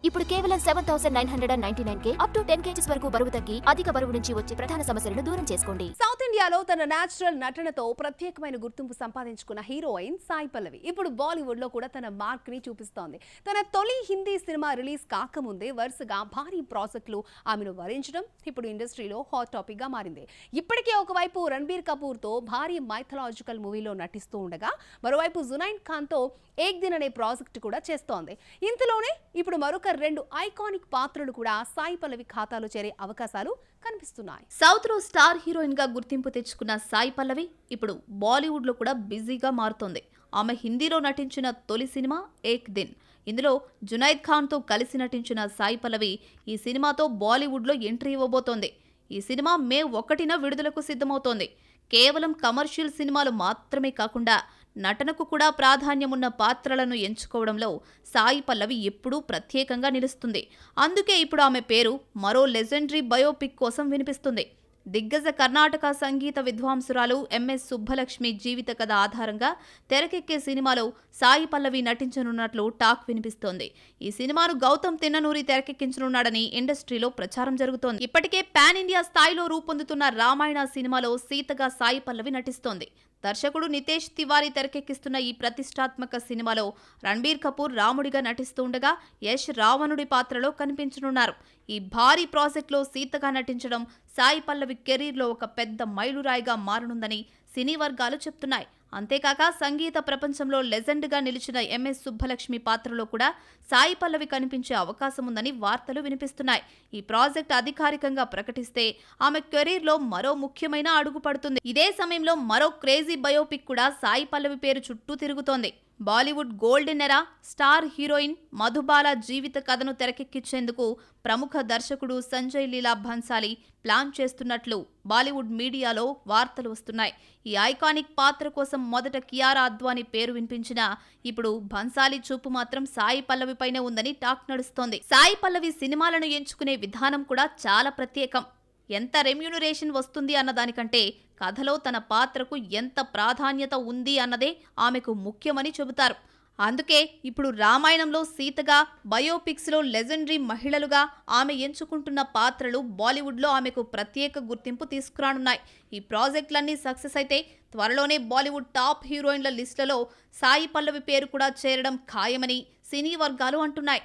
ఇప్పుడు కేవలం 7,999K up to 10 kgs వరకు బరువు తగ్గి అధిక బరువు నుంచి వచ్చే ప్రధాన సమస్యలను దూరం చేసుకోండి. సౌత్ ఇండియాలో తన నేచురల్ నటనతో ప్రత్యేకమైన గుర్తింపు సంపాదించుకున్న హీరోయిన్ సాయి పల్లవి ఇప్పుడు బాలీవుడ్ లో కూడా తన మార్క్ ని చూపిస్తోంది. తన తొలి హిందీ సినిమా రిలీజ్ కాకముందే వరుసగా భారీ ప్రాజెక్టులు ఆమెను వరించడం ఇప్పుడు ఇండస్ట్రీలో హాట్ టాపిక్ గా మారింది. ఇప్పటికే ఒకవైపు రణబీర్ కపూర్ తో భారీ మైథలాజికల్ మూవీలో నటిస్తూ ఉండగా మరోవైపు జునైన్ ఖాన్ తో ఏక్ దిన్ అనే ప్రాజెక్టు కూడా చేస్తోంది. ఇంతలోనే ఇప్పుడు మరొక 2 ఐకానిక్ పాత్రలు కూడా సాయి పల్లవి ఖాతాలో చేరే అవకాశాలు కనిపిస్తున్నాయి. సౌత్ లో స్టార్ హీరోయిన్ గా గుర్తింపు తెచ్చుకున్న సాయి పల్లవి ఇప్పుడు బాలీవుడ్ లో కూడా బిజీగా మారుతోంది. ఆమె హిందీలో నటించిన తొలి సినిమా ఏక్ దిన్. ఇందులో జునైద్ ఖాన్ తో కలిసి నటించిన సాయి పల్లవి ఈ సినిమాతో బాలీవుడ్ లో ఎంట్రీ ఇవ్వబోతోంది. ఈ సినిమా మే 1న విడుదలకు సిద్ధమవుతోంది. కేవలం కమర్షియల్ సినిమాలు మాత్రమే కాకుండా నటనకు కూడా ప్రాధాన్యమున్న పాత్రలను ఎంచుకోవడంలో సాయి పల్లవి ఎప్పుడూ ప్రత్యేకంగా నిలుస్తుంది. అందుకే ఇప్పుడు ఆమె పేరు మరో లెజెండరీ బయోపిక్ కోసం వినిపిస్తుంది. దిగ్గజ కర్ణాటక సంగీత విద్వాంసురాలు ఎంఎస్ సుబ్బలక్ష్మి జీవిత కథ ఆధారంగా తెరకెక్కే సినిమాలో సాయి పల్లవి నటించనున్నట్లు టాక్ వినిపిస్తోంది. ఈ సినిమాను గౌతమ్ తిన్ననూరి తెరకెక్కించనున్నాడని ఇండస్ట్రీలో ప్రచారం జరుగుతోంది. ఇప్పటికే పాన్ ఇండియా స్థాయిలో రూపొందుతున్న రామాయణ సినిమాలో సీతగా సాయి పల్లవి నటిస్తోంది. దర్శకుడు నితేష్ తివారీ తెరకెక్కిస్తున్న ఈ ప్రతిష్టాత్మక సినిమాలో రణబీర్ కపూర్ రాముడిగా నటిస్తూ ఉండగా యష్ రావణుడి పాత్రలో కనిపించనున్నారు. ఈ భారీ ప్రాజెక్టులో సీతగా నటించడం సాయి పల్లవి కెరీర్లో ఒక పెద్ద మైలురాయిగా మారనుందని సినీ వర్గాలు చెప్తున్నాయి. అంతేకాక సంగీత ప్రపంచంలో లెజెండ్గా నిలిచిన ఎంఎస్ సుబ్బలక్ష్మి పాత్రలో కూడా సాయి పల్లవి కనిపించే అవకాశం ఉందని వార్తలు వినిపిస్తున్నాయి. ఈ ప్రాజెక్ట్ అధికారికంగా ప్రకటిస్తే ఆమె కెరీర్లో మరో ముఖ్యమైన అడుగు పడుతుంది. ఇదే సమయంలో మరో క్రేజీ బయోపిక్ కూడా సాయి పల్లవి పేరు చుట్టూ తిరుగుతోంది. Bollywood golden era star heroine Madhubala జీవిత కథను తెరకెక్కించేందుకు ప్రముఖ దర్శకుడు సంజయ్ లీలా భన్సాలి ప్లాన్ చేస్తున్నట్లు బాలీవుడ్ మీడియాలో వార్తలు వస్తున్నాయి. ఈ ఐకానిక్ పాత్ర కోసం మొదట కియారా అద్వానీ పేరు వినిపించినా ఇప్పుడు భన్సాలి చూపు మాత్రం సాయి పల్లవిపైనే ఉందని టాక్ నడుస్తోంది. సాయి పల్లవి సినిమాలను ఎంచుకునే విధానం కూడా చాలా ప్రత్యేకం. ఎంత రెమ్యూనరేషన్ వస్తుంది అన్నదానికంటే కథలో తన పాత్రకు ఎంత ప్రాధాన్యత ఉంది అన్నదే ఆమెకు ముఖ్యమని చెబుతారు. అందుకే ఇప్పుడు రామాయణంలో సీతగా, బయోపిక్స్లో లెజెండరీ మహిళలుగా ఆమె ఎంచుకుంటున్న పాత్రలు బాలీవుడ్లో ఆమెకు ప్రత్యేక గుర్తింపు తీసుకురానున్నాయి. ఈ ప్రాజెక్టులన్నీ సక్సెస్ అయితే త్వరలోనే బాలీవుడ్ టాప్ హీరోయిన్ల లిస్టులలో సాయి పల్లవి పేరు కూడా చేరడం ఖాయమని సినీ వర్గాలు అంటున్నాయి.